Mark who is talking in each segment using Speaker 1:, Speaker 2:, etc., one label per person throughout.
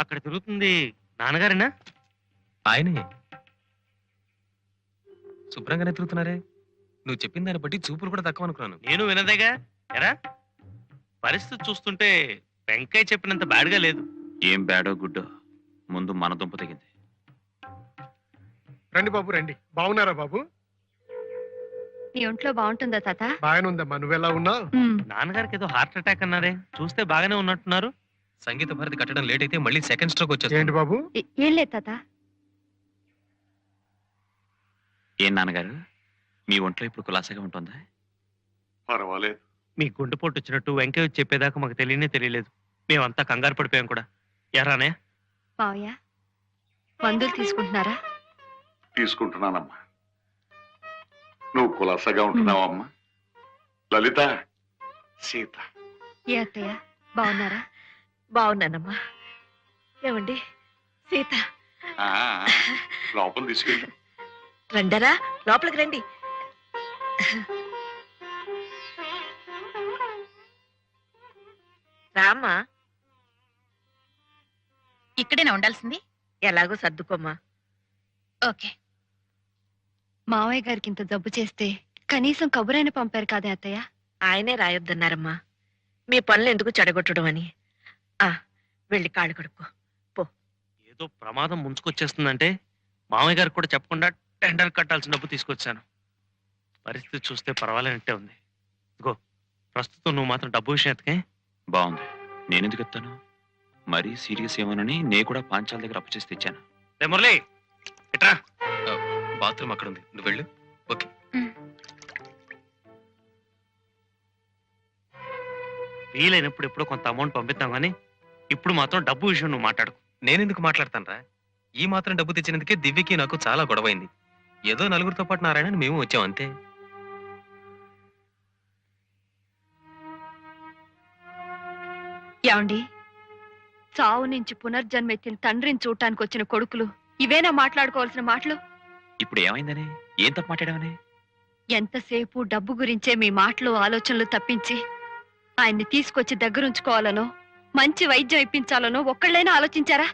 Speaker 1: అక్కడ తిరుగుతుంది నాన్నగారేనా?
Speaker 2: ఆయనే. శుభ్రంగానే తిరుగుతున్నారే. నువ్వు చెప్పిన దాన్ని బట్టి చూపులు కూడా తక్కువ అనుకున్నాను.
Speaker 1: నేను వినదేగా. ఎరా పరిస్థితి చూస్తుంటే వెంకయ్య చెప్పినంత బ్యాడ్గా లేదు.
Speaker 3: ఏం బ్యాడో గుడ్డో ముందు మన దుంప తెగింది.
Speaker 4: రండి బాబు రండి. బాగున్నారా బాబు?
Speaker 5: నీ ఒంట్లో బాగుంటుందా తాత?
Speaker 4: బాగానే ఉందమ్మా, నువ్వెలా ఉన్నావు?
Speaker 1: నాన్నగారికి ఏదో హార్ట్ అటాక్ అన్నారే, చూస్తే బాగానే ఉన్నట్టున్నారు.
Speaker 2: సంగీత భారతి కట్టడం లేట్ అయితే మళ్ళీ సెకండ్ స్ట్రోక్
Speaker 4: ఏంటి
Speaker 2: వచ్చేస్తుంది.
Speaker 4: బాబు?
Speaker 5: ఏం లేదు తాత.
Speaker 3: ఏం నాన్నగారు, మీ ఒంట్లో ఇప్పుడు కులాసగా ఉంటుందా?
Speaker 6: పర్వాలేదు.
Speaker 1: మీ గుండెపోటు వచ్చినట్టు వెంకయ్య వచ్చి చెప్పేదాకా మాకు తెలియలేదు. మేమంతా కంగారు పడిపోయాం కూడా. ఎరానే
Speaker 5: మావయ్య మందులు తీసుకుంటున్నారా?
Speaker 6: తీసుకుంటున్నానమ్మా. నువ్వు కులాసగా ఉంటున్నావమ్మా. లలిత, సీత.
Speaker 5: ఏ అత్తయ్య బాగున్నారా?
Speaker 7: బాగున్నానమ్మా. ఏమండి సీత,
Speaker 6: ఆ, లోపల తీసుకెళ్ళి.
Speaker 7: రండరా, లోపలికి రండి. రామ్మా.
Speaker 8: ఇక్కడేనా ఉండాల్సింది?
Speaker 7: ఎలాగో సర్దుకోమ్మా.
Speaker 8: ఓకే.
Speaker 5: మావయ్య గారికి ఇంత జబ్బు చేస్తే కనీసం కబురైన పంపారు కాదే అత్తయ్య.
Speaker 7: ఆయనే రాయొద్దన్నారమ్మా, మీ పనులు ఎందుకు చెడగొట్టడం అని. వెళ్ళి కాళ్ళు కడుక్కో పో.
Speaker 1: ఏదో ప్రమాదం ముంచుకొచ్చేస్తుందంటే మామయ్య గారికి కూడా చెప్పకుండా టెండర్ కట్టాల్సిన డబ్బు తీసుకొచ్చాను. పరిస్థితి చూస్తే పర్వాలేనట్టే ఉంది. ఇదిగో ప్రస్తుతం నువ్వు మాత్రం డబ్బు విషయం ఎత్తకే.
Speaker 3: బాగుంది. నేనెందుకు ఎత్తాను? మరీ సీరియస్ ఏమోనని నేను కూడా పాంచాల దగ్గర అప్పు చేసి తెచ్చాను.
Speaker 1: రే మురళి, ఎట్రా.
Speaker 2: బాత్రూమ్ అక్కడ ఉంది, నువ్వు వెళ్ళు. ఓకే.
Speaker 1: వీలైనప్పుడు ఎప్పుడో కొంత అమౌంట్ పంపిద్దాం కానీ ఇప్పుడు మాత్రం డబ్బు విషయం నువ్వు మాట్లాడు.
Speaker 2: నేనెందుకు మాట్లాడతానరా? ఈ మాత్రం డబ్బు తెచ్చినందుకే దివ్యకి నాకు చాలా గొడవైంది. ఏదో నలుగురితో పాటు నారాయణ మేము వచ్చాం అంతే.
Speaker 5: ఏమండి, చావు నుంచి పునర్జన్మెత్తిన తండ్రిని చూడటానికి వచ్చిన కొడుకులు ఇవేనా మాట్లాడుకోవాల్సిన మాటలు?
Speaker 3: ఇప్పుడు ఏమైందని? ఏం తప్పు మాట్లాడావని?
Speaker 5: ఎంతసేపు డబ్బు గురించే మీ మాటలు ఆలోచనలు తప్పించి ఆయన్ని తీసుకొచ్చి దగ్గరుంచుకోవాలనో మంచి వైద్యం ఇప్పించాలనో ఒక్కళ్ళైనా ఆలోచించారా?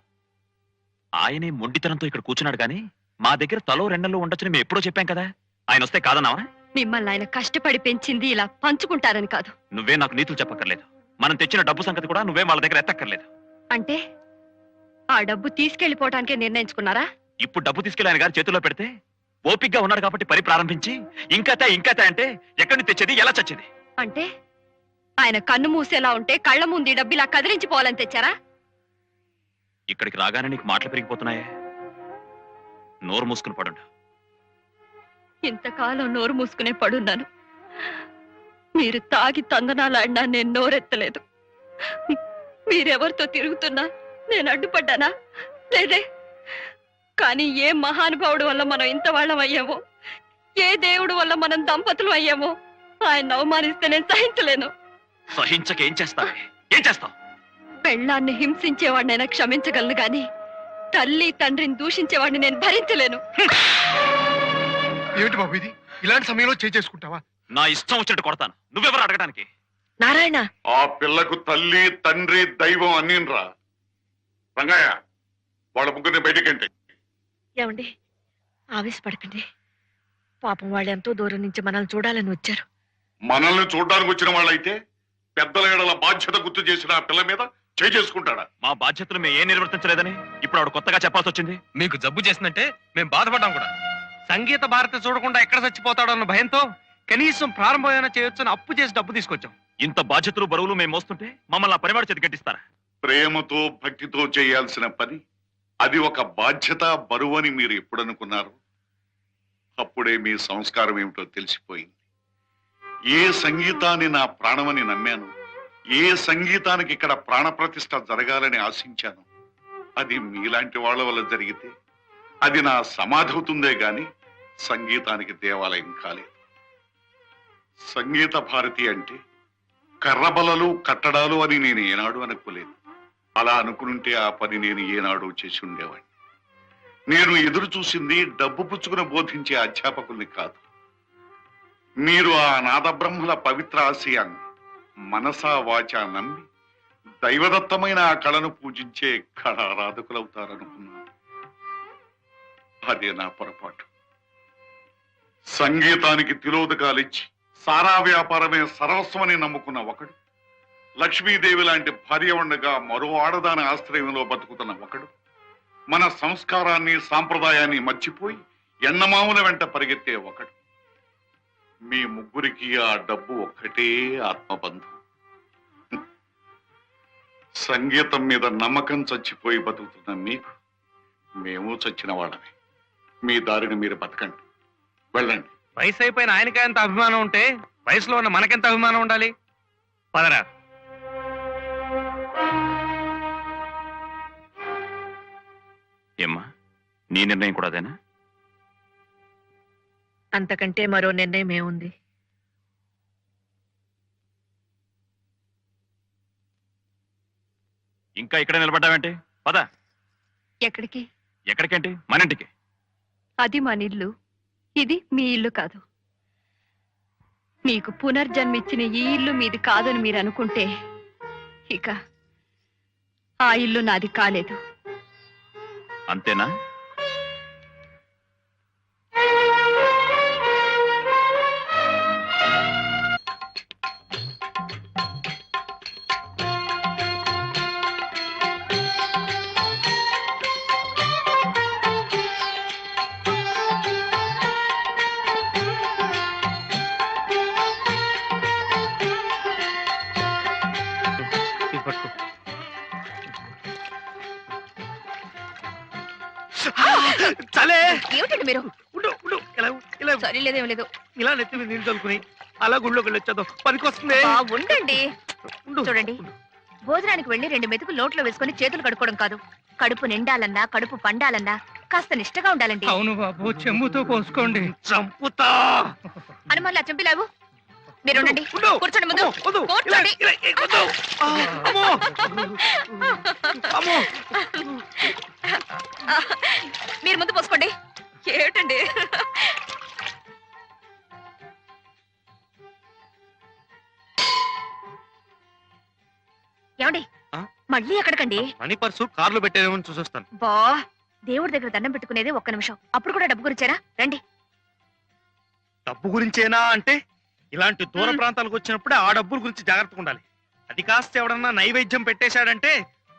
Speaker 3: ఆయనే మొండితనంతో ఇక్కడ కూర్చున్నాడు కానీ మా దగ్గర తలో రెండల్లో ఉండొచ్చని మేము ఎప్పుడో చెప్పాం కదా. ఆయన వస్తే కాదన్నావా?
Speaker 5: మిమ్మల్ని ఆయన కష్టపడి పెంచింది ఇలా పంచుకుంటారని కాదు.
Speaker 3: నువ్వే నాకు నీతులు చెప్పక్కర్లేదు. మనం తెచ్చిన డబ్బు సంగతి కూడా నువ్వే వాళ్ళ దగ్గర ఎత్తక్కర్లేదు.
Speaker 5: అంటే ఆ డబ్బు తీసుకెళ్లిపోవటానికే నిర్ణయించుకున్నారా?
Speaker 3: ఇప్పుడు డబ్బు తీసుకెళ్లి ఆయన గారి చేతుల్లో పెడితే ఓపిగ్గా ఉన్నాడు కాబట్టి పని ప్రారంభించి ఇంకతే అంటే ఎక్కడి నుంచి తెచ్చేది, ఎలా చచ్చేది?
Speaker 5: అంటే ఆయన కన్ను మూసేలా ఉంటే కళ్ళ ముందు ఈ డబ్బు ఇలా కదిలించిపోవాలని తెచ్చారా?
Speaker 3: ఇక్కడికి రాగానే నీకు మాటలు పెరిగిపోతున్నాయే. నోరు మూసుకుని పడుండు.
Speaker 5: ఇంతకాలం నోరు మూసుకునే పడున్నాను. మీరు తాగి తందనాలాడినా నేను నోరెత్తలేదు. మీరెవరితో తిరుగుతున్నా నేను అడ్డుపడ్డానా? లేదే. కానీ ఏ మహానుభావుడు వల్ల మనం ఇంత వాళ్ళం అయ్యామో, ఏ దేవుడు వల్ల మనం దంపతులు అయ్యామో ఆయన అవమానిస్తే నేను సహించలేను.
Speaker 3: సహించక ఏం చేస్తావు? ఏం చేస్తావు?
Speaker 5: పెళ్ళాన్ని హింసించేవాడినైనా క్షమించగలను గాని తల్లి తండ్రిని దూషించేవాడిని నేను భరించలేను.
Speaker 4: ఏమిటి బాబు ఇది? ఇలాంటి సమయంలో చేసుకుంటావా?
Speaker 3: నా ఇష్టం వచ్చినట్టు కొడతాను. నువ్వెవరు అడగడానికి?
Speaker 7: నారాయణ,
Speaker 6: ఆ పిల్లకు తల్లి, తండ్రి, దైవం అన్నీరా. రంగయ్య, వాళ్ళ ముగ్గురిని బయటికంటే.
Speaker 7: ఏమండి ఆవేశపడకండి. పాపం వాళ్ళు ఎంతో దూరం నుంచి మనల్ని చూడాలని వచ్చారు.
Speaker 6: మనల్ని చూడడానికి వచ్చిన వాళ్ళైతే పెద్దల ఏడల బాధ్యత గుర్తు చేసిన ఆ పిల్ల మీద చేసుకుంటాడా?
Speaker 3: మా బాధ్యతలు మేము ఏం నిర్వర్తించలేదని ఇప్పుడు ఆవిడ కొత్తగా చెప్పాల్సి వచ్చింది.
Speaker 2: మీకు జబ్బు చేసిందంటే మేము బాధపడ్డాం కూడా.
Speaker 1: సంగీత భారతి చూడకుండా ఎక్కడ చచ్చిపోతాడో అన్న భయంతో కనీసం ప్రారంభమైనా చేయొచ్చని అప్పు చేసి డబ్బు తీసుకొచ్చాం.
Speaker 3: ఇంత బాధ్యతలు బరువులు మేము మోస్తుంటే మమ్మల్ని ఆ పనివాడి చేతి కట్టిస్తారా?
Speaker 6: ప్రేమతో భక్తితో చేయాల్సిన పని అది ఒక బాధ్యత, బరువు అని మీరు ఎప్పుడు అనుకున్నారు? అప్పుడే మీ సంస్కారం ఏమిటో తెలిసిపోయింది. ఏ సంగీతాన్ని నా ప్రాణమని నమ్మాను, ఏ సంగీతానికి ఇక్కడ ప్రాణప్రతిష్ఠ జరగాలని ఆశించాను, అది మీలాంటి వాళ్ళ వల్ల జరిగితే అది నా సమాధి అవుతుందే గాని సంగీతానికి దేవాలయం కాలేదు. సంగీత భారతి అంటే కర్రబలలు, కట్టడాలు అని నేను ఏనాడు అనుకోలేదు. అలా అనుకుంటే ఆ పని నేను ఏనాడు చేసి ఉండేవాడిని. నేను ఎదురు చూసింది డబ్బు పుచ్చుకుని బోధించే అధ్యాపకుల్ని కాదు. మీరు ఆ నాదబ్రహ్మల పవిత్ర ఆశయాన్ని మనసా వాచా నమ్మి దైవదత్తమైన ఆ కళను పూజించే కళారాధకులవుతారనుకున్నాను. అదే నా పొరపాటు. సంగీతానికి తిలోదకాలిచ్చి సారా వ్యాపారమే సర్వస్వమని నమ్ముకున్న ఒకడు, లక్ష్మీదేవి లాంటి భార్య ఉండగా మరో ఆడదాని ఆశ్రయంలో బతుకుతున్న ఒకడు, మన సంస్కారాన్ని సాంప్రదాయాన్ని మర్చిపోయి ఎన్నమాముల వెంట పరిగెత్తే ఒకడు. మీ ముగ్గురికి ఆ డబ్బు ఒక్కటే ఆత్మబంధం. సంగీతం మీద నమ్మకం చచ్చిపోయి బతుకుతున్న మీకు మేము చచ్చిన వాళ్ళమే. మీ దారిని మీరు బతకండి, వెళ్ళండి.
Speaker 2: వయసు అయిపోయిన ఆయనకి ఎంత అభిమానం ఉంటే వయసులో ఉన్న మనకెంత అభిమానం ఉండాలి? పదరా.
Speaker 3: ఏమ్మా, నీ నిర్ణయం కూడా అదేనా?
Speaker 7: అంతకంటే మరో నిర్ణయం ఏముంది?
Speaker 3: ఇంకా ఇక్కడ నిలబడ్డావేంటి? పద.
Speaker 5: ఎక్కడికి?
Speaker 3: ఎక్కడికేంటి? మన ఇంటికి.
Speaker 5: అది మన ఇల్లు, ఇది మీ ఇల్లు కాదు. మీకు పునర్జన్మిచ్చిన ఈ ఇల్లు మీది కాదని మీరు అనుకుంటే ఇక ఆ ఇల్లు నాది కాలేదు.
Speaker 3: అంతేనా?
Speaker 1: ఇది పట్టుకో.
Speaker 2: చలే.
Speaker 7: ఏమిటండి మీరు?
Speaker 2: ఉండు ఉండు. ఇలా
Speaker 7: సరే లేదేం లేదు.
Speaker 2: ఇలా నెత్తి మీద నీళ్ళు చల్లుకుని అలా గుళ్ళోకి వెళ్ళొచ్చేద్దాం. పనికొస్తుంది.
Speaker 7: ఉండండి.
Speaker 2: ఉండు.
Speaker 7: చూడండి, భోజనానికి వెళ్ళి 2 మెతుకులు నోట్లో వేసుకుని చేతులు కడుక్కోవడం కాదు. కడుపు నిండాలన్నా, కడుపు పండాలన్నా కాస్త నిష్టగా ఉండాలండి.
Speaker 9: అవును బాబు, చెంబుతో పోసుకోండి.
Speaker 2: చంపుతా.
Speaker 7: అనుమానులు ఆ చెంపిలావు. మీరు ఉండండి.
Speaker 2: ఉండు.
Speaker 7: కూర్చోండి ముందు.
Speaker 2: వద్దు.
Speaker 7: కూర్చోండి.
Speaker 2: వద్దు. అమ్మో. అమ్మో.
Speaker 7: మీరు ముందు పోసుకోండి. ఏమిటండి? ఏమండి,
Speaker 1: ఆ?
Speaker 7: మళ్ళీ ఎక్కడికండి?
Speaker 1: మనీ పర్సు కార్లో పెట్టేదేమో చూసొస్తాను.
Speaker 7: బా, దేవుడి దగ్గర దండం పెట్టుకునేది ఒక్క నిమిషం. అప్పుడు కూడా డబ్బు గురించారా? రండి.
Speaker 1: డబ్బు గురించేనా అంటే ఇలాంటి దూర ప్రాంతాలకు వచ్చినప్పుడే ఆ డబ్బుల గురించి జాగ్రత్తగా ఉండాలి. అది కాస్త ఎవడన్నా నైవేద్యం పెట్టేశాడంటే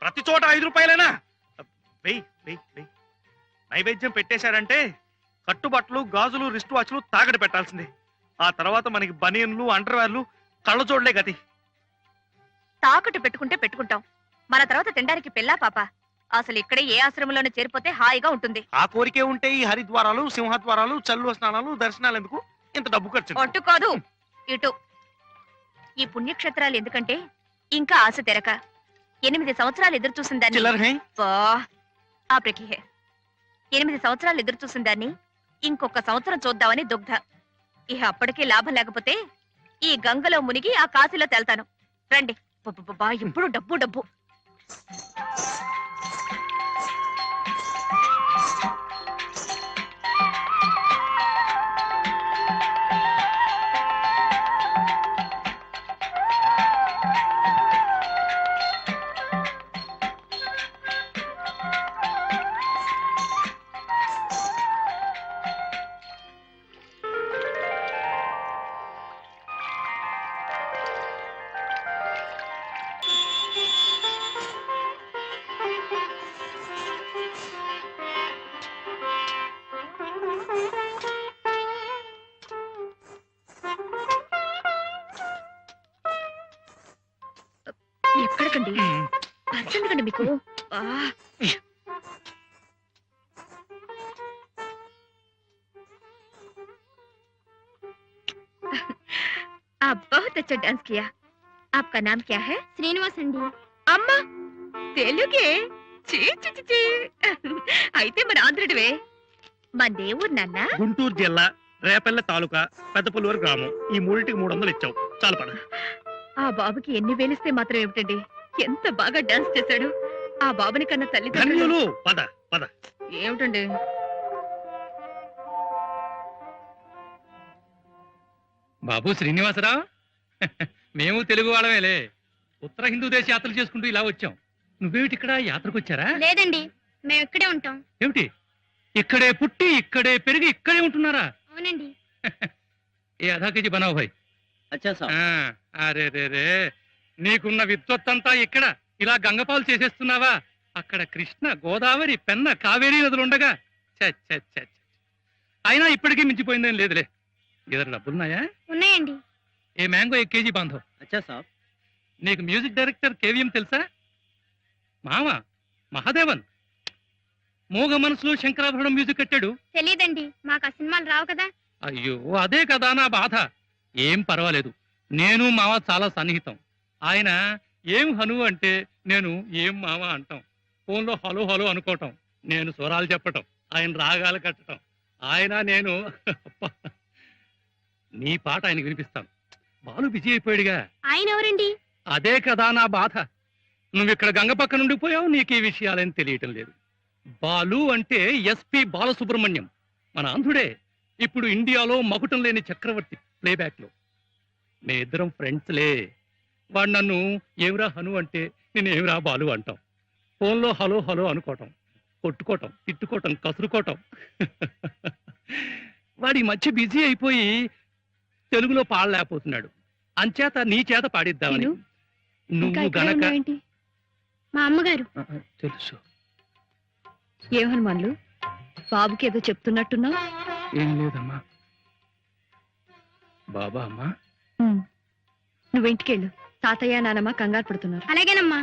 Speaker 1: ప్రతి చోట 5 రూపాయలేనా? వెయ్యి వెయ్యి వెయ్యి. నైవేద్యం పెట్టేశాడంటే కట్టుబట్టలు, గాజులు, రిస్ట్ వాచ్లు తాగడి పెట్టాల్సిందే. ఆ తర్వాత మనకి బనియన్లు, అండర్వేర్లు, కళ్ళజోడ్లే గతి.
Speaker 7: తాకట్టు పెట్టుకుంటే పెట్టుకుంటాం, మన తర్వాత తినడానికి పిల్లా పాప. అసలు ఇక్కడే ఏ ఆశ్రమంలోనే చేరిపోతే హాయిగా ఉంటుంది.
Speaker 1: ఆ కోరికే ఉంటే ఈ హరిద్వారాలు, సింహద్వారాలు, చల్లు స్నానాలు, దర్శనాలు ఎందుకు ఇంత డబ్బు ఖర్చు?
Speaker 7: అటు కాదు, ఇటు. ఈ పుణ్యక్షేత్రాలు ఎందుకంటే ఇంకా ఆశ తెరక 8 సంవత్సరాలు ఎదురు చూసిన దాన్ని
Speaker 1: చిల్లర హై.
Speaker 7: బా, ఆ ప్రకిహే 8 సంవత్సరాలు ఎదురు చూసిన దాన్ని ఇంకొక సంవత్సరం చూద్దామని దుగ్ధ. ఇహ అప్పటికే లాభం లేకపోతే ఈ గంగలో మునిగి ఆ కాశీలో తేల్తాను. రండి. బా, ఎప్పుడు డబ్బు డబ్బు. ఎక్కడికండి? అర్జెంటుగండి మీకు. आप बहुत अच्छा डांस किया। आपका नाम क्या है?
Speaker 8: శ్రీనివాస్ అండి.
Speaker 7: అమ్మా, తెలుగే? చీ చీ చీ చీ. అయితే మన ఆంధ్రుడివే. మన దేవుడు నాన్న.
Speaker 1: గుంటూరు జిల్లా రేపల్లె తాలూకా పెద్దపల్లూరు గ్రామం. ఈ మూడింటికి 300 ఇచ్చావు. చాలు పద.
Speaker 7: ఆ బాబుకి ఎన్ని వేలిస్తే మాత్రం ఏమిటండి, ఎంత బాగా డాన్స్ చేశాడు. ఆ బాబుని కన్నా తల్లిదండ్రులు.
Speaker 1: ధన్యులు. పద పద.
Speaker 7: ఏమిటండి?
Speaker 9: బాబు శ్రీనివాసరావు, మేము తెలుగు వాళ్ళమేలే. ఉత్తర హిందూ దేశ యాత్రలు చేసుకుంటూ ఇలా వచ్చాం. నువ్వేమిటి ఇక్కడ యాత్రకు వచ్చారా?
Speaker 10: లేదండి, మేము ఇక్కడే ఉంటాం.
Speaker 9: ఏమిటి ఇక్కడే పుట్టి ఇక్కడే పెరిగి ఇక్కడే ఉంటున్నారా?
Speaker 10: అవునండి.
Speaker 9: ఏ ఆధా కేజీ బనావ్ భాయ్. అరే రే రే, నీకున్న విద్వత్తంతా ఇక్కడ ఇలా గంగపాలు చేసేస్తున్నావా? అక్కడ కృష్ణ, గోదావరి, పెన్న, కావేరీ నదులుండగా ఛ, ఛ, ఛ, ఛ. అయినా ఇప్పటికీ మించిపోయిందేం లేదులే. ఇద్దరు డబ్బులున్నాయా?
Speaker 10: ఉన్నాయండి.
Speaker 9: ఏ మ్యాంగో 1 కేజీ బాంధవ్. నీకు మ్యూజిక్ డైరెక్టర్ కేవీఎం తెలుసా? మామ మహాదేవన్ మోగ మనసులో శంకరాభరణం మ్యూజిక్ కట్టాడు.
Speaker 10: తెలియదండి, మాకు ఆ సినిమాలు రావు కదా.
Speaker 9: అయ్యో అదే కదా నా బాధ. ఏం పర్వాలేదు, నేను మావ చాలా సన్నిహితం. ఆయన ఏం హను అంటే నేను ఏం మావ అంటాం. ఫోన్లో హలో హలో అనుకోవటం, నేను స్వరాలు చెప్పటం, ఆయన రాగాలు కట్టడం. ఆయన నేను నీ పాట ఆయనకు వినిపిస్తాను. బాలు బిజీ అయిపోయాడుగా.
Speaker 10: ఆయన ఎవరండి?
Speaker 9: అదే కదా నా బాధ. నువ్వు ఇక్కడ గంగ పక్క నుండి పోయావు, నీకు ఈ విషయాలని తెలియటం లేదు. బాలు అంటే ఎస్పి బాలసుబ్రహ్మణ్యం, మన ఆంధ్రుడే. ఇప్పుడు ఇండియాలో మకుటం లేని చక్రవర్తి ప్లేబ్యాక్ లో. మే ఇద్దరం ఫ్రెండ్స్లే. వాడు నన్ను ఏమిరా హను అంటే నేను ఏమిరా బాలు అంటాం. ఫోన్లో హలో హలో అనుకోవటం, కొట్టుకోవటం, తిట్టుకోవటం, కసురుకోవటం. వాడి మధ్య బిజీ అయిపోయి తెలుగులో పాడలేకపోతున్నాడు. అంచేత నీ చేత పాడిద్దామని. నువ్వు గనక
Speaker 10: మా అమ్మగారు.
Speaker 9: తెలుసు.
Speaker 5: ఏం హనుమాన్లు, బాబుకి ఏదో చెప్తున్నట్టున్నా?
Speaker 9: ఏం లేదమ్మా. బాబా అమ్మా,
Speaker 5: నువ్వు ఇంటికెళ్ళు. తాతయ్య నానమ్మ కంగారు పడుతున్నారు.
Speaker 10: అలాగేనమ్మా.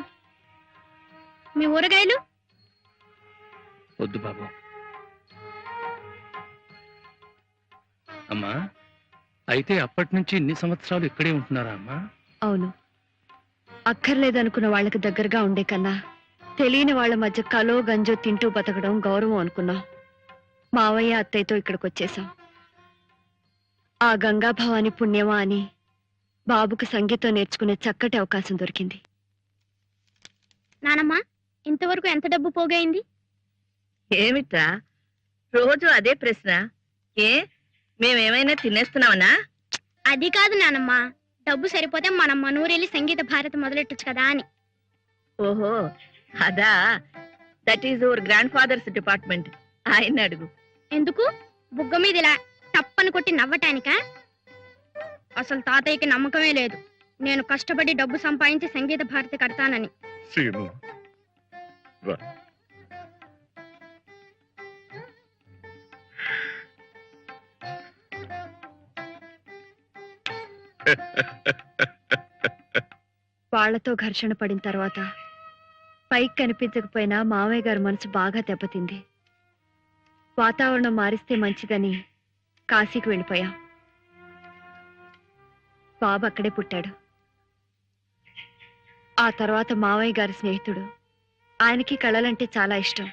Speaker 10: మీ ఊరగాయలు?
Speaker 9: వద్దు బాబు. అమ్మా, అయితే అప్పటి నుంచి ఇన్ని సంవత్సరాలు ఇక్కడే ఉంటున్నారా అమ్మా?
Speaker 5: అవును. అక్కర్లేదనుకున్న వాళ్ళకి దగ్గరగా ఉండే కన్నా తెలియని వాళ్ళ మధ్య కలో గంజో తింటూ బతకడం గౌరవం అనుకున్నాం. మావయ్య అత్తయ్యతో ఇక్కడికి వచ్చేసాం. ఆ గంగా భవాని పుణ్యమా అని బాబుకు సంగీతం నేర్చుకునే చక్కటి అవకాశం దొరికింది.
Speaker 10: నానమ్మ, ఇంతవరకు ఎంత డబ్బు పోగైంది?
Speaker 11: ఏమిట్రా రోజు అదే ప్రశ్న? ఏ మేమేమైనా తినేస్తున్నామనా?
Speaker 10: అది కాదు నానమ్మ, డబ్బు సరిపోతే మనం మనూరెళ్ళి సంగీత భారతి మొదలెట్టచ్చు కదా అని.
Speaker 11: ఓహో అదా. That is our grandfather's department. ఆయన అడుగు.
Speaker 10: ఎందుకు? బుగ్గ మీద ఇలా టప్పని కొట్టి నవ్వటానికా? అసలు తాతయ్యకి నమ్మకమే లేదు నేను కష్టపడి డబ్బు సంపాదించి సంగీత భారతి కడతానని.
Speaker 6: సీను రా.
Speaker 5: వాళ్లతో ఘర్షణ పడిన తర్వాత పైకి కనిపించకపోయినా మామయ్య గారి మనసు బాగా దెబ్బతింది. వాతావరణం మారిస్తే మంచిదని కాశీకి వెళ్ళిపోయాం. బాబు అక్కడే పుట్టాడు. ఆ తర్వాత మావయ్య గారి స్నేహితుడు, ఆయనకి కళలంటే చాలా ఇష్టం,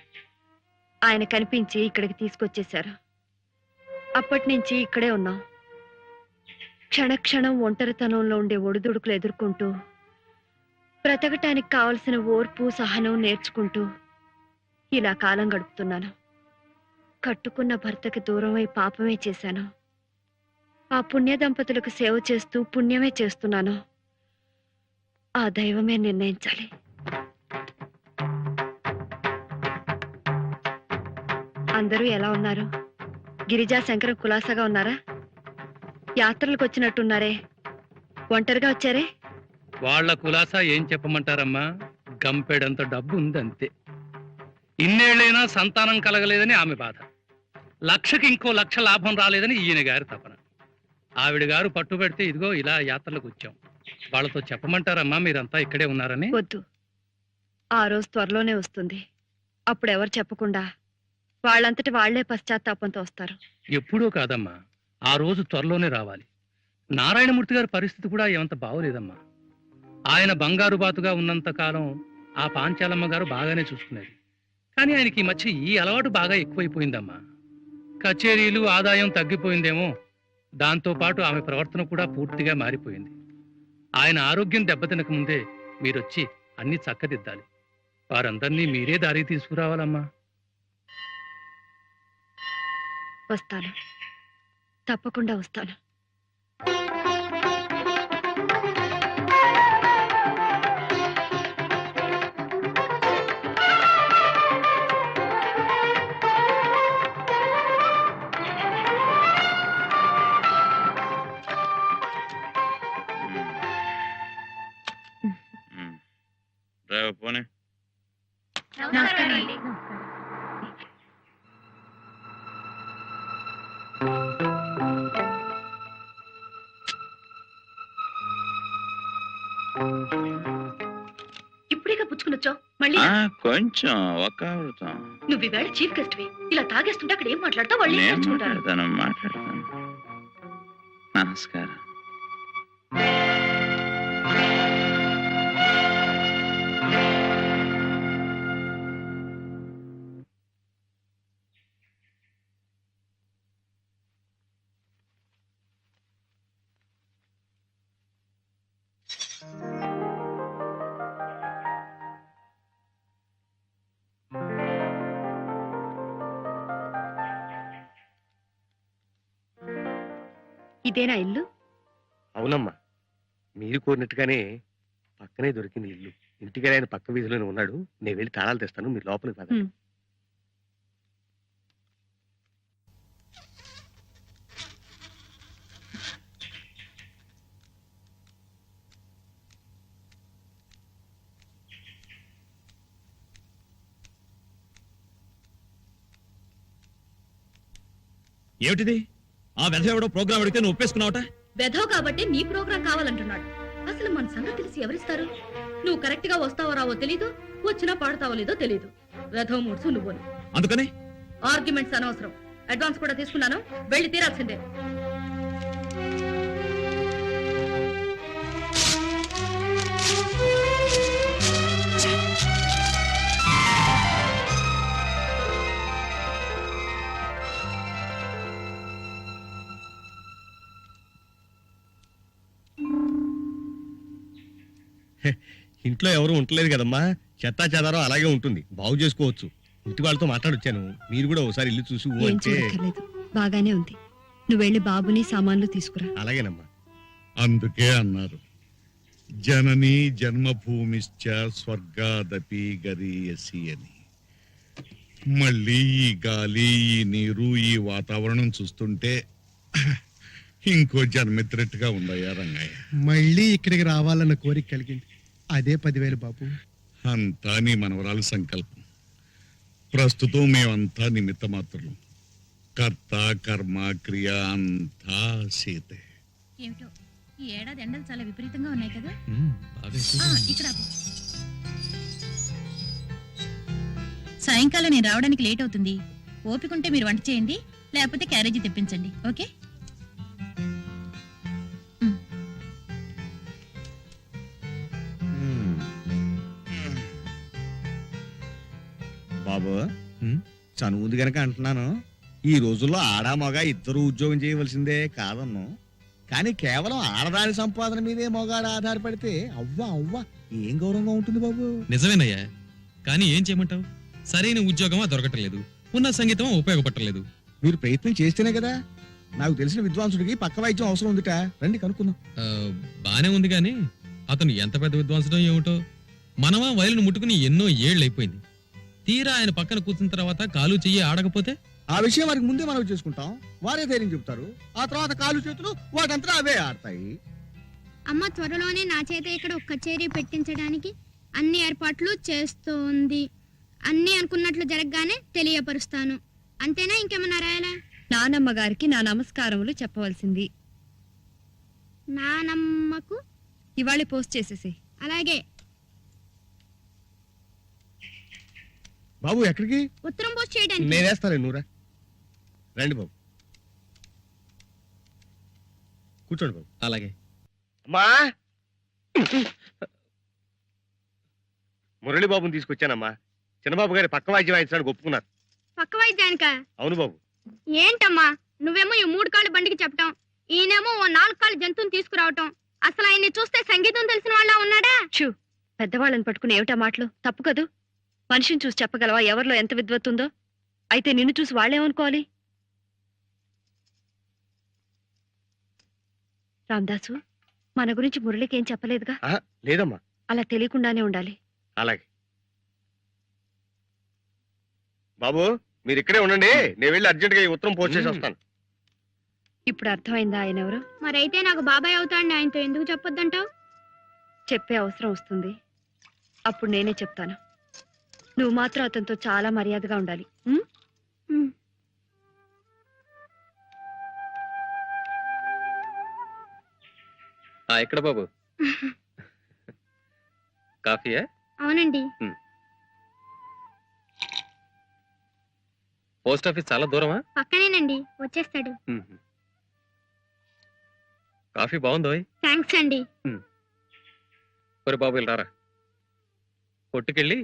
Speaker 5: ఆయన కనిపించి ఇక్కడికి తీసుకొచ్చేశారు. అప్పటి నుంచి ఇక్కడే ఉన్నాం. క్షణక్షణం ఒంటరితనంలో ఉండే ఒడిదుడుకులు ఎదుర్కొంటూ, బ్రతకటానికి కావలసిన ఓర్పు సహనం నేర్చుకుంటూ ఇలా కాలం గడుపుతున్నాను. కట్టుకున్న భర్తకి దూరమై పాపమే చేశాను. ఆ పుణ్య దంపతులకు సేవ చేస్తూ పుణ్యమే చేస్తున్నాను. ఆ దైవమే నిర్ణయించాలి. అందరూ ఎలా ఉన్నారు? గిరిజా శంకరం కులాసాగా ఉన్నారా? యాత్రలకు వచ్చినట్టున్నారే, ఒంటరిగా వచ్చారే?
Speaker 9: వాళ్ళ కులాసా ఏం చెప్పమంటారమ్మా? గంపెడంత డబ్బు ఉందంతే. ఇన్నేళ్లైనా సంతానం కలగలేదని ఆమె బాధ. లక్షకి ఇంకో లక్ష లాభం రాలేదని ఈయన గారి తపన. ఆవిడ గారు పట్టుబెడితే ఇదిగో ఇలా యాత్రలకు వచ్చాం. వాళ్ళతో చెప్పమంటారమ్మా మీరంతా ఇక్కడే ఉన్నారని?
Speaker 5: వద్దు, ఆ రోజు త్వరలోనే వస్తుంది. అప్పుడు ఎవరు చెప్పకుండా వాళ్ళంతటి వాళ్లే పశ్చాత్తాపంతో వస్తారు.
Speaker 9: ఎప్పుడూ కాదమ్మా, ఆ రోజు త్వరలోనే రావాలి. నారాయణమూర్తి గారి పరిస్థితి కూడా ఏమంత బాగోలేదమ్మా. ఆయన బంగారు బాతుగా ఉన్నంత కాలం ఆ పాంచాలమ్మ గారు బాగానే చూసుకునేది. కానీ ఆయనకి ఈ మధ్య ఈ అలవాటు బాగా ఎక్కువైపోయిందమ్మా. కచేరీలు, ఆదాయం తగ్గిపోయిందేమో. దాంతో పాటు ఆమె ప్రవర్తన కూడా పూర్తిగా మారిపోయింది. ఆయన ఆరోగ్యం దెబ్బతినక ముందే మీరొచ్చి అన్ని చక్కదిద్దాలి. వారందరినీ మీరే దారికి తీసుకురావాలమ్మా.
Speaker 5: వస్తాను, తప్పకుండా వస్తాను. మళ్ళీ
Speaker 3: కొంచెం ఒక
Speaker 5: నువ్వు ఈవేళ చీఫ్ గెస్ట్ ఇలా తాగేస్తుంటే అక్కడ ఏం మాట్లాడతావు వాళ్ళు ఏం నేర్చుకుంటారు.
Speaker 3: మాట్లాడతాను. నమస్కారం.
Speaker 5: ఇదేనా ఇల్లు?
Speaker 12: అవునమ్మా, మీరు కోరినట్టుగానే పక్కనే దొరికింది ఇల్లు. ఇంటికి ఆయన పక్క వీధిలోనే ఉన్నాడు. నేను వెళ్ళి తాళాలు తెస్తాను, మీరు లోపలికి పద.
Speaker 3: ఏమిటిది? ఆ వెధ ఎవడో ప్రోగ్రామ్ అడిగితే నువ్వు ఒప్పేసుకున్నావట?
Speaker 5: వెధో కాబట్టి నీ ప్రోగ్రాం కావాలంటున్నాడు. అసలు మన సంగతి తెలిసి ఎవరిస్తారు? నువ్వు కరెక్ట్ గా వస్తావో రావో తెలీదు, వచ్చినా పాడతావో లేదో తెలీదు. వెధో మూడ్సు నువ్వు.
Speaker 3: అందుకని
Speaker 5: ఆర్గ్యుమెంట్స్ అనవసరం. అడ్వాన్స్ కూడా తీసుకున్నాను, వెళ్ళి తీరాల్సిందే.
Speaker 12: ఇంట్లో ఎవరు ఉండలేదు కదమ్మా, చెత్తా చెదారం అలాగే ఉంటుంది, బాగు చేసుకోవచ్చు. ఇంటి వాళ్ళతో మాట్లాడొచ్చాను, మీరు కూడా ఒకసారి ఇల్లు చూసి ఊ అంటే.
Speaker 5: బాగానే ఉంది, నువ్వు వెళ్ళి బాబుని సామాన్లు తీసుకురా.
Speaker 12: అలాగేనమ్మా.
Speaker 6: అందుకే అన్నారు, జనని జన్మభూమిశ్చ స్వర్గాదపి గరీయసి అని. మళ్ళీ ఈ గాలి, ఈ నీరు, ఈ వాతావరణం చూస్తుంటే ఇంకో జన్మెత్తినట్టుగా ఉండయా రంగయ్య.
Speaker 4: మళ్ళీ ఇక్కడికి రావాలన్న కోరిక కలిగింది. అదే 10,000 బాబు.
Speaker 6: అంతా నీ మనవరాలు సంకల్పం. ప్రస్తుతం మేమంతా నిమిత్త మాత్రం. కర్త కర్మ క్రియ అంతా సీతే.
Speaker 8: ఏమిటో ఈ ఏడాది ఎండలు చాలా విపరీతంగా ఉన్నాయి కదా. ఇక్కడ ఆపు. సాయంకాలం నేను రావడానికి లేట్ అవుతుంది. ఓపికంటే మీరు వంట చేయండి, లేకపోతే క్యారేజీ తెప్పించండి. ఓకే?
Speaker 12: బాబు, చనువుంది గనక అంటున్నాను, ఈ రోజుల్లో ఆడా మగ ఇద్దరు ఉద్యోగం చేయవలసిందే కాదన్ను. కానీ కేవలం ఆడదాని సంపాదన మీదే మగాడు ఆధారపడితే అవ్వా ఏం గౌరవంగా ఉంటుంది బాబు.
Speaker 2: నిజమేనయ్యా, కానీ ఏం చేయమంటావు? సరైన ఉద్యోగమా దొరకటలేదు, ఉన్న సంగీతం ఉపయోగపడలేదు.
Speaker 12: మీరు ప్రయత్నం చేస్తేనే కదా. నాకు తెలిసిన విద్వాంసుడికి పక్క వైద్యం అవసరం ఉందిట, రండి కనుక్కుందాం.
Speaker 2: బానే ఉంది గాని అతను ఎంత పెద్ద విద్వాంసుడో ఏమిటో. మనమా వయలును ముట్టుకుని ఎన్నో ఏళ్ళు అయిపోయింది. తీరా ఆయన పక్కన కూర్చున్న తర్వాత కాలు చెయ్యి ఆడకపోతే
Speaker 12: ఆ విషయం వారికి ముందే మనం చేసుకుంటాం, వారే ధైర్యం చెప్తారు. ఆ తర్వాత కాలు చేతులు వాటంతా అవే ఆడతాయి.
Speaker 10: అమ్మ త్వరలోనే నా చేత ఇక్కడ ఒక కచేరీ పెట్టించడానికి అన్ని ఏర్పాట్లు చేస్తోంది. అన్ని అనుకున్నట్లు జరగగానే తెలియపరుస్తాను. అంతేనా, ఇంకేమన్నా రాయాలా?
Speaker 5: నానమ్మ గారికి నా నమస్కారములు చెప్పవలసింది.
Speaker 10: నానమ్మకు
Speaker 5: ఇవాళ పోస్ట్ చేసేసి.
Speaker 10: అలాగే.
Speaker 12: బాబు ఎక్కడికి?
Speaker 10: ఉత్తరం పోస్ట్ చేయడానికి.
Speaker 12: నేనేస్తాలే, నూరా. రండి బాబు, కూర్చోండి బాబు.
Speaker 2: అలాగే.
Speaker 12: అమ్మా, మురళి బాబుని తీసుకొచ్చానమ్మా. చిన్నబాబు గారి పక్క వాయిద్యం వాయించడానికి ఒప్పుకున్నారు.
Speaker 10: పక్క వైద్యానికా?
Speaker 12: అవును బాబు.
Speaker 10: ఏంటమ్మా, నువ్వేమో ఈ 3 కాళ్ళ బండికి చెప్పటం, ఈయనేమో ఓ 4 కాళ్ళ జంతువుని తీసుకురావటం. అసలు ఆయన్ని చూస్తే సంగీతం తెలిసిన వాళ్ళ ఉన్నాడా?
Speaker 5: పెద్దవాళ్ళని పట్టుకుని ఏమిటా మాటలు? తప్పు కదూ. మనిషిని చూసి చెప్పగలవా ఎవరిలో ఎంత విద్వత్తుందో? అయితే నిన్ను చూసి వాళ్ళేమనుకోవాలి? రామదాసు, మన గురించి మురళికి ఏం చెప్పలేదుగా?
Speaker 12: లేదమ్మా.
Speaker 5: అలా తెలియకుండానే ఉండాలి.
Speaker 12: అలాగే బాబు, మీరు ఇక్కడే ఉండండి, నేను వెళ్ళి అర్జెంట్గా ఈ ఉత్తరం పోస్ట్ చేసి వస్తాను.
Speaker 5: ఇప్పుడు అర్థమైందా ఆయన ఎవరు?
Speaker 10: మరైతే నాకు బాబాయ్ అవుతాడని ఆయనతో ఎందుకు చెప్పొద్దంటావు?
Speaker 5: చెప్పే అవసరం వస్తుంది, అప్పుడు నేనే చెప్తాను. నువ్వు మాత్రం అతనితో చాలా మర్యాదగా ఉండాలి.
Speaker 2: ఎక్కడ బాబు? కాఫీయా?
Speaker 10: అవునండి.
Speaker 2: పోస్ట్ ఆఫీస్ చాలా దూరమా?
Speaker 10: పక్కనేనండి, వచ్చేస్తాడు.
Speaker 2: కాఫీ బాగుందో?
Speaker 10: థ్యాంక్స్ అండి.
Speaker 2: ఒరే బాబు ఇలా రారా. కొట్టుకెళ్ళి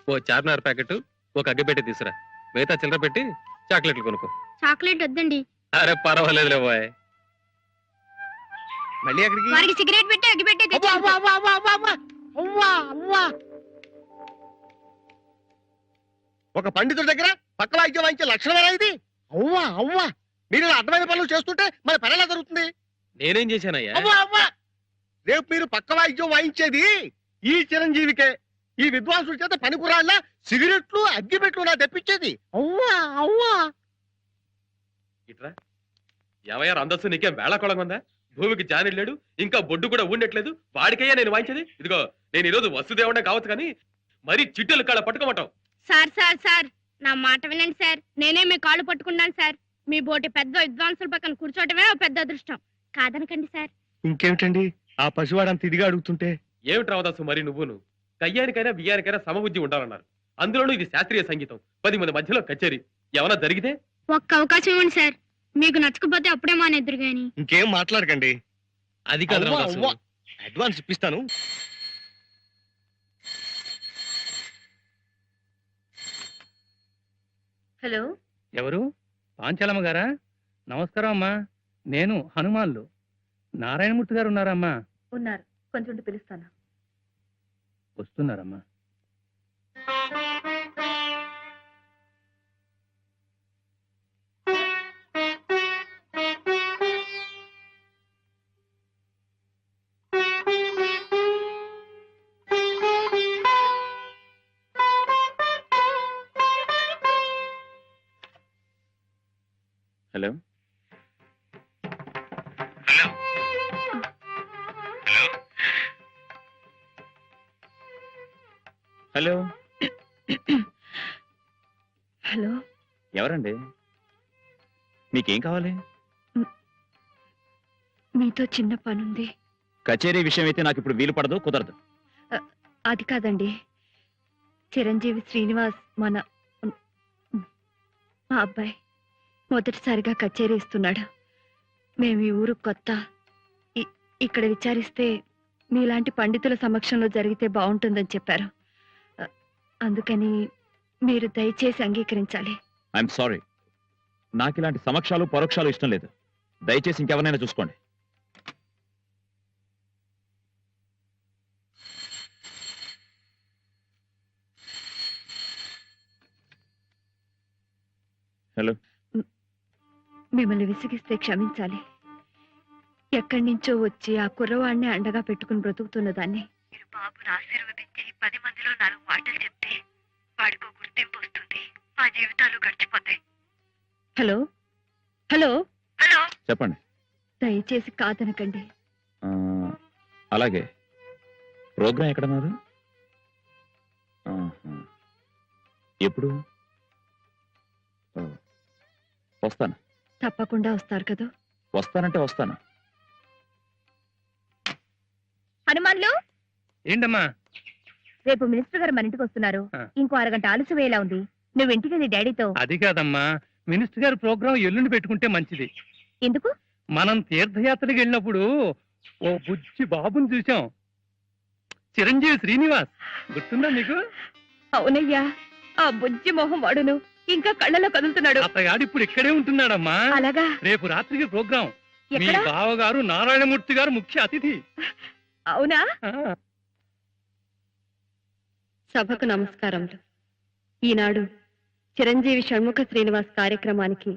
Speaker 2: ఓ చార్మినార్ ప్యాకెట్, ఒక అగ్గిపెట్టి తీసురా. మిగతా చిల్లర పెట్టి చాక్లెట్లు కొనుక్కో.
Speaker 10: చాక్లెట్ వద్దండి.
Speaker 2: అరే పర్వాలేదులే బాయ్.
Speaker 12: మళ్ళీ ఎక్కడికి?
Speaker 10: వారికి సిగరెట్ పెట్టి అగ్గి పెట్టి
Speaker 12: ఒక పండితుడి దగ్గర పక్క వాయిద్యం వాయించే లక్షణమేనా ఇది? అవ్వా అవ్వా, మీరు ఇలా అర్థమైన పనులు చేస్తుంటే మన పని ఎలా జరుగుతుంది?
Speaker 2: నేనేం చేశానయ్యా?
Speaker 12: అవ్వా అవ్వా, రేపు మీరు పక్క వాయిద్యం వాయించేది ఈ చిరంజీవికే. ఈ విద్వాంసుల చేత పనికురాళ్ళ సిగరెట్లు అగ్గిపెట్లు నా తెప్పించేది. అవ్వా అవ్వా.
Speaker 2: ఇట్రా ఎవయ్యారు అందస్తు నీకేం వేళాకోళంగా ఉందా? భూమికి జానిలేడు, ఇంకా బొడ్డు కూడా ఉండట్లేదు, వాడికయ్యా నేను వాయించేది. ఇదిగో నేను ఈరోజు వసుదేవుడే కావచ్చు కానీ మరీ చిట్టెలు కాళ్ళ పట్టుకోమంటాం.
Speaker 10: సార్ సార్ సార్, నా మాట వినండి సార్. నేనే మీ కాళ్ళు పట్టుకున్నాను సార్. మీ బోటి పెద్ద విద్వాంసుల పక్కన కూర్చోవటమే ఓ పెద్ద అదృష్టం. కాదనకండి సార్.
Speaker 12: ఇంకేమిటండి ఆ పసివాడంత ఇదిగా అడుగుతుంటే?
Speaker 2: ఏమిటి రావదాసు మరి నువ్వును? కయ్యానికైనా బియ్యానికైనా సమబుద్ధి ఉండాలన్నారు. అందులోనూ ఇది శాస్త్రీయ సంగీతం, 10 మంది మధ్యలో కచేరీ. ఏమన్నా జరిగితే
Speaker 10: ఒక్క అవకాశం ఇవ్వండి సార్. మీకు నచ్చకపోతే అప్పుడే మానేద్దరు గాని.
Speaker 12: ఇంకేం మాట్లాడకండి.
Speaker 2: అది కాదు
Speaker 12: అవ్వా,
Speaker 2: రావదాసు.
Speaker 12: అవ్వా. అడ్వాన్స్ ఇప్పిస్తాను.
Speaker 11: హలో,
Speaker 9: ఎవరు? పాంచాలమ్మ గారా? నమస్కారం అమ్మా. నేను హనుమాన్లు. నారాయణమూర్తి గారు ఉన్నారా అమ్మా?
Speaker 11: ఉన్నారు, కొంచెం పిలుస్తాను.
Speaker 9: వస్తున్నారమ్మా.
Speaker 3: Hello hello hello hello
Speaker 5: hello,
Speaker 3: ఎవరండి? మీకేం కావాలి?
Speaker 5: మీతో చిన్న పనుంది.
Speaker 3: కచేరీ విషయం అయితే నాకు ఇప్పుడు వీలు పడదు, కుదరదు.
Speaker 5: అది కాదండి, చిరంజీవి శ్రీనివాస్ మా అబ్బాయి మొదటిసారిగా కచేరీ ఇస్తున్నాడు. మేము ఈ ఊరు కొత్త. ఇక్కడ విచారిస్తే మీలాంటి పండితుల సమక్షంలో జరిగితే బాగుంటుందని చెప్పారు. అందుకని మీరు దయచేసి అంగీకరించాలి.
Speaker 3: ఐఎమ్ సారీ, నాకు ఇలాంటి సమక్షాలు పరోక్షాలు ఇష్టం లేదు. దయచేసి ఇంకెవరైనా చూసుకోండి. హలో,
Speaker 5: మిమ్మల్ని విసిగిస్తే క్షమించాలి. ఎక్కడి నుంచో వచ్చి ఆ కుర్రవాడిని అండగా పెట్టుకుని బ్రతుకుతున్న దాన్ని మీరు బాబును ఆశీర్వదించి 10 మందిలో 4 మాటలు చెప్తే వాడికో గుర్తింపు వస్తుంది. మా జీవితాలు గడిచిపోతాయి. హలో హలో హలో,
Speaker 3: చెప్పండి.
Speaker 5: దయచేసి కాదనకండి.
Speaker 3: అలాగే. ప్రోగ్రాం ఎక్కడ నాది? ఎప్పుడు? వస్తాను.
Speaker 5: తప్పకుండా వస్తారు కదా?
Speaker 3: వస్తానంటే వస్తాను.
Speaker 7: హనుమాన్లు,
Speaker 9: ఏంటమ్మా?
Speaker 7: రేపు మినిస్టర్ గారు మన ఇంటికి వస్తున్నారు.
Speaker 9: ఆ.
Speaker 7: ఇంకో అరగంట ఆలస్యం వేలా ఉంది. నువ్వు ఇంటికి వెళ్ళి డాడీతో.
Speaker 9: అది కాదమ్మా, మినిస్టర్ గారు ప్రోగ్రాం ఎల్లుండి పెట్టుకుంటే మంచిది.
Speaker 7: ఎందుకు?
Speaker 9: మనం తీర్థయాత్రకి వెళ్ళినప్పుడు ఓ బుజ్జి బాబుని చూసాం, చిరంజీవి శ్రీనివాస్. గుర్తుందా మీకు?
Speaker 5: అవునయ్యా, ఆ బుజ్జి మొహం వాడును ఇంకా కళ్ళలో కదులుతున్నాడు.
Speaker 9: అతగాడు ఇప్పుడు ఇక్కడే ఉంటున్నాడమ్మా.
Speaker 5: అలాగా?
Speaker 9: రేపు రాత్రికి ప్రోగ్రాం. మీ
Speaker 5: ఎక్కడ?
Speaker 9: బావగారు నారాయణమూర్తి గారు ముఖ్య అతిథి.
Speaker 5: అవునా?
Speaker 9: ఆ.
Speaker 5: సభకు నమస్కారములు. ఈనాడు చిరంజీవి షణ్ముఖ శ్రీనివాస్ కార్యక్రమానికి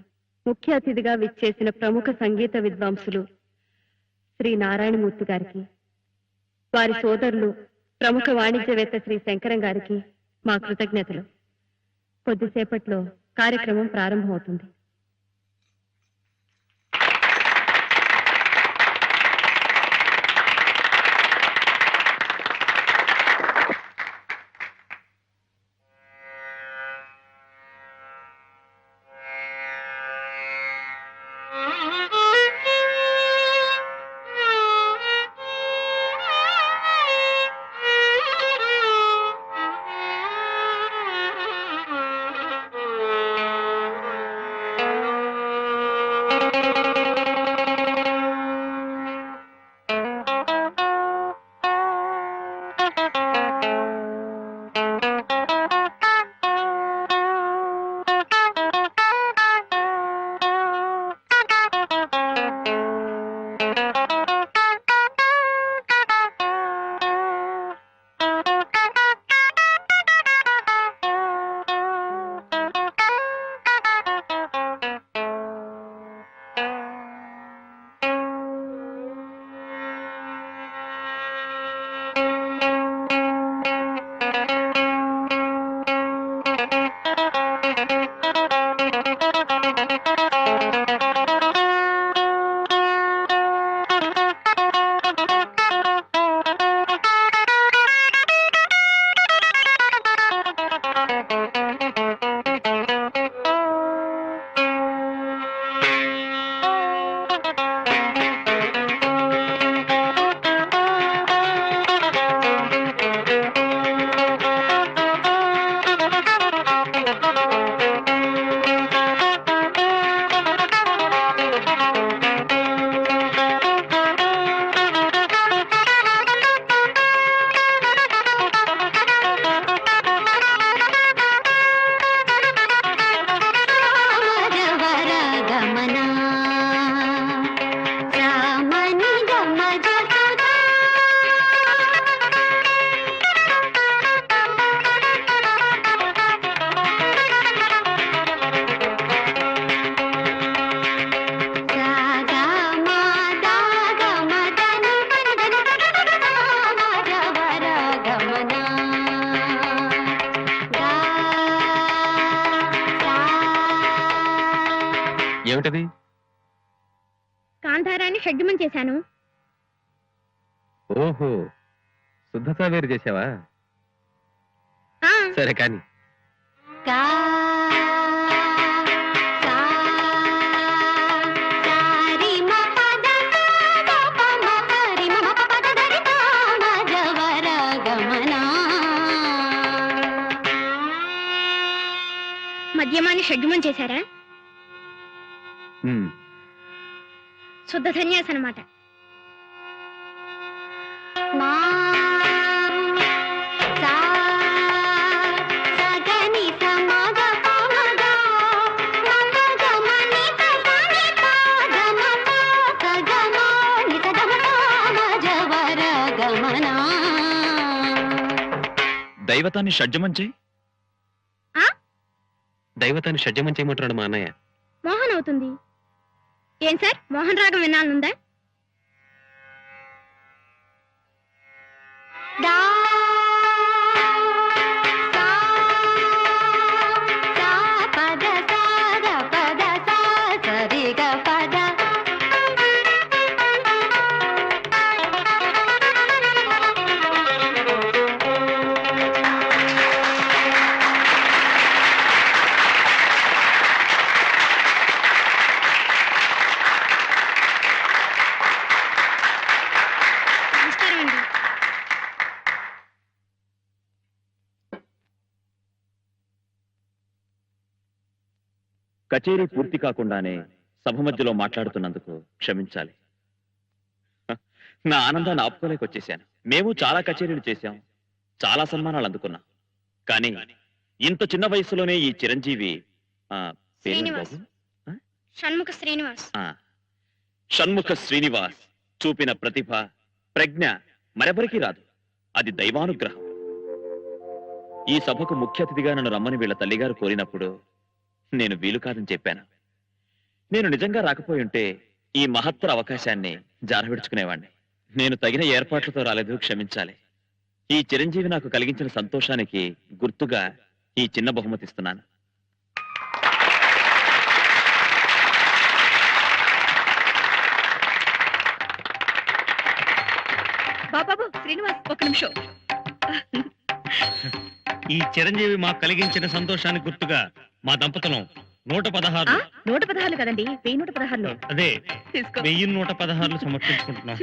Speaker 5: ముఖ్య అతిథిగా విచ్చేసిన ప్రముఖ సంగీత విద్వాంసులు శ్రీ నారాయణమూర్తి గారికి, వారి సోదరులు ప్రముఖ వాణిజ్యవేత్త శ్రీ శంకరం గారికి మా కృతజ్ఞతలు. కొద్దిసేపట్లో కార్యక్రమం ప్రారంభమవుతుంది.
Speaker 2: ఏమిటది?
Speaker 10: కాంతారాన్ని షడ్జమం చేశాను.
Speaker 2: ఓహో, శుద్ధత వేరు చేసావా? సరే కానీ
Speaker 10: మద్యమాన్ని షడ్జమం చేశారా? శుద్ధ సన్యాసి అన్నమాట.
Speaker 3: దైవతాన్ని షడ్జమం చేయి.
Speaker 2: దైవతాన్ని షడ్జమం చేయమంటున్నాడు మా అన్నయ్య.
Speaker 10: మోహన్ అవుతుంది. ఏం సార్, మోహన్ రాగం వినాలనుందా?
Speaker 3: కచేరీ పూర్తి కాకుండానే సభ మధ్యలో మాట్లాడుతున్నందుకు క్షమించాలి. నా ఆనందాన్ని ఆపుకోలేకొచ్చేశాను. మేము చాలా కచేరీలు చేశాం, చాలా సన్మానాలు అందుకున్నాం. కానీ ఇంత చిన్న వయసులోనే ఈ చిరంజీవి
Speaker 10: షణ్ముఖ శ్రీనివాస్
Speaker 3: షణ్ముఖ శ్రీనివాస్ చూపిన ప్రతిభ, ప్రజ్ఞ మరెవరికీ రాదు. అది దైవానుగ్రహం. ఈ సభకు ముఖ్య అతిథిగా నన్ను రమ్మని వీళ్ళ తల్లిగారు కోరినప్పుడు నేను వీలు కాదని చెప్పాను. నేను నిజంగా రాకపోయి ఉంటే ఈ మహత్తర అవకాశాన్ని జారవిడుచుకునేవాణ్ణి. నేను తగిన ఏర్పాట్లతో రాలేదు, క్షమించాలి. ఈ చిరంజీవి నాకు కలిగించిన సంతోషానికి గుర్తుగా ఈ చిన్న బహుమతి ఇస్తున్నాను.
Speaker 7: బాబాబు శ్రీనివాస్, ఒక నిమిషం.
Speaker 1: ఈ చిరంజీవి మాకు కలిగించిన సంతోషానికి గుర్తుగా మా దంపతులం 116
Speaker 7: 116 కదండి, 1116.
Speaker 1: అదే
Speaker 7: తీసుకో.
Speaker 1: 1116 సమర్పించుకుంటున్నాం.